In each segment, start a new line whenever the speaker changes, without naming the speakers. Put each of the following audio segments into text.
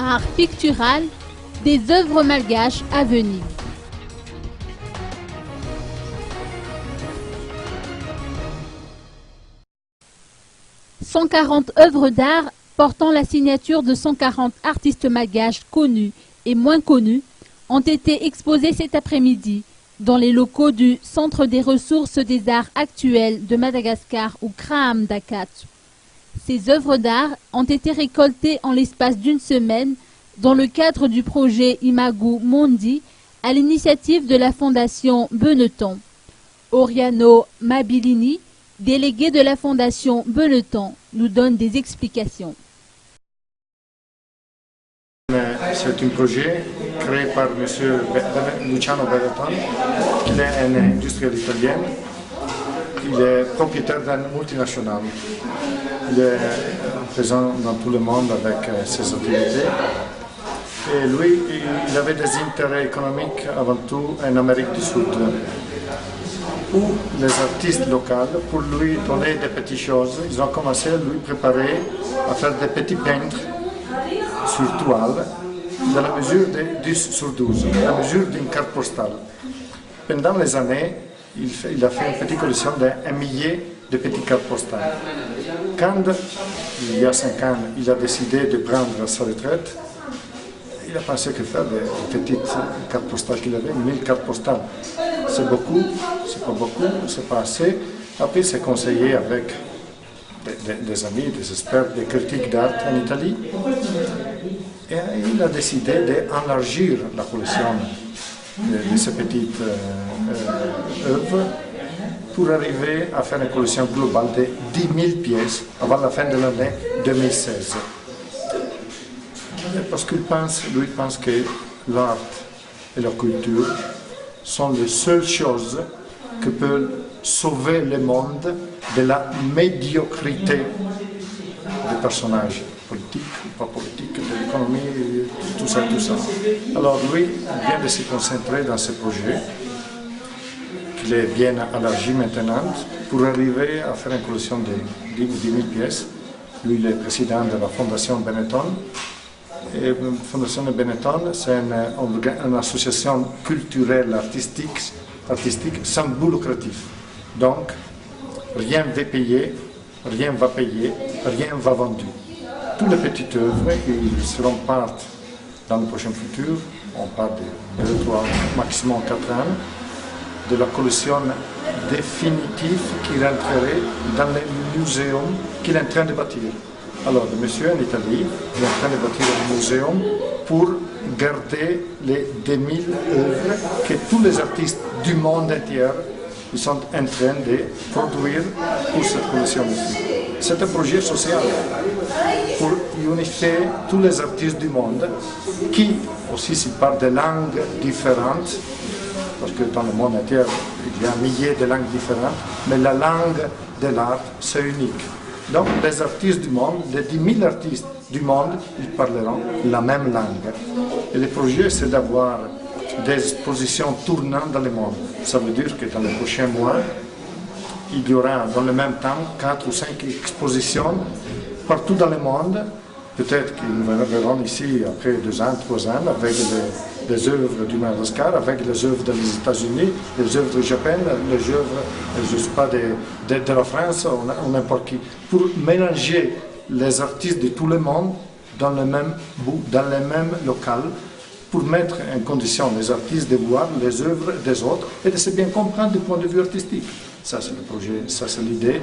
art pictural, des œuvres malgaches à Venise. « 140 œuvres d'art portant la signature de 140 artistes malgaches connus et moins connus ont été exposées cet après-midi dans les locaux du Centre des ressources des arts actuels de Madagascar ou CRAAM Dakat. Ces œuvres d'art ont été récoltées en l'espace d'une semaine dans le cadre du projet Imagu Mondi à l'initiative de la Fondation Benetton. Oriano Mabilini, délégué de la Fondation Benetton, nous donne des explications.
C'est un projet créé par M. Luciano Benetton, qui est un industriel italien. Il est propriétaire d'une multinationale. Il est présent dans tout le monde avec ses activités. Et lui, il avait des intérêts économiques avant tout en Amérique du Sud, où les artistes locaux, pour lui donner des petites choses, ils ont commencé à lui préparer à faire des petits peintres sur toile, dans la mesure de 10 sur 12, la mesure d'une carte postale. Pendant les années, il a fait une petite collection d'1 millier de petites cartes postales. Quand, il y a 5 ans, il a décidé de prendre sa retraite, il a pensé que faire des petites cartes postales qu'il avait, 1000 cartes postales, c'est beaucoup, c'est pas beaucoup, c'est pas assez. Après, il s'est conseillé avec des amis, des experts, des critiques d'art en Italie. Et il a décidé d'élargir la collection de ces petites œuvres pour arriver à faire une collection globale de 10 000 pièces avant la fin de l'année 2016. Parce qu'il pense, lui pense que l'art et la culture sont les seules choses qui peuvent sauver le monde de la médiocrité des personnages politiques, pas politiques, de l'économie, tout ça, tout ça. Alors lui vient de se concentrer dans ce projet, qu'il est bien élargi maintenant, pour arriver à faire une collection de 10 000 pièces. Lui, il est président de la Fondation Benetton. Et la Fondation Benetton, c'est une association culturelle artistique sans but lucratif. Donc, rien ne va payer, rien va payer, rien va vendu. Toutes les petites œuvres, ils seront part dans le prochain futur, on parle de 2, 3, maximum 4 ans, de la collection définitive qui rentrerait dans le muséum qu'il est en train de bâtir. Alors, le monsieur en Italie est en train de bâtir un muséum pour garder les 2000 œuvres que tous les artistes du monde entier ils sont en train de produire pour cette collection ici. C'est un projet social pour unifier tous les artistes du monde qui, aussi s'ils parlent des langues différentes, parce que dans le monde entier, il y a un millier de langues différentes, mais la langue de l'art, c'est unique. Donc, les artistes du monde, les 10 000 artistes du monde, ils parleront la même langue. Et le projet, c'est d'avoir des expositions tournantes dans le monde. Ça veut dire que dans les prochains mois, il y aura dans le même temps 4 ou 5 expositions partout dans le monde. Peut-être qu'ils nous verront ici après 2 ans, 3 ans, avec des œuvres du Madagascar, avec les œuvres des États-Unis, les œuvres du Japon, les œuvres, je ne sais pas, de la France ou n'importe qui, pour mélanger les artistes de tout le monde dans le même bout, dans le même local, pour mettre en condition les artistes de voir les œuvres des autres et de se bien comprendre du point de vue artistique. Ça, c'est le projet, ça, c'est l'idée.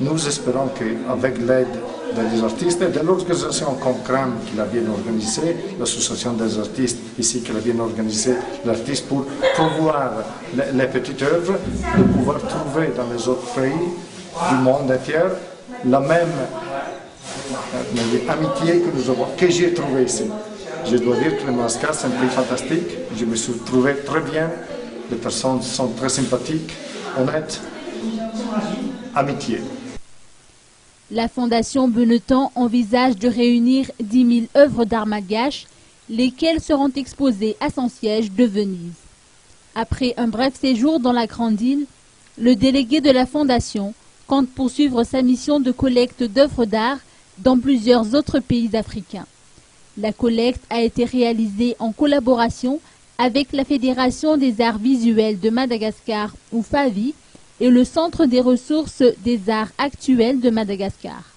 Nous espérons qu'avec l'aide des artistes et de l'organisation comme CRAAM qui l'a bien organisé, l'association des artistes ici qui l'a bien organisé, l'artiste pour promouvoir les petites œuvres, de pouvoir trouver dans les autres pays du monde entier la même amitié que nous avons, que j'ai trouvée ici. Je dois dire que le Madagascar, c'est un pays fantastique. Je me suis trouvé très bien. Les personnes sont très sympathiques, honnêtes, amitié.
La Fondation Benetton envisage de réunir 10 000 œuvres d'art malgache, lesquelles seront exposées à son siège de Venise. Après un bref séjour dans la Grande Île, le délégué de la Fondation compte poursuivre sa mission de collecte d'œuvres d'art dans plusieurs autres pays africains. La collecte a été réalisée en collaboration avec la Fédération des arts visuels de Madagascar, ou FAVI, et le Centre des ressources des arts actuels de Madagascar.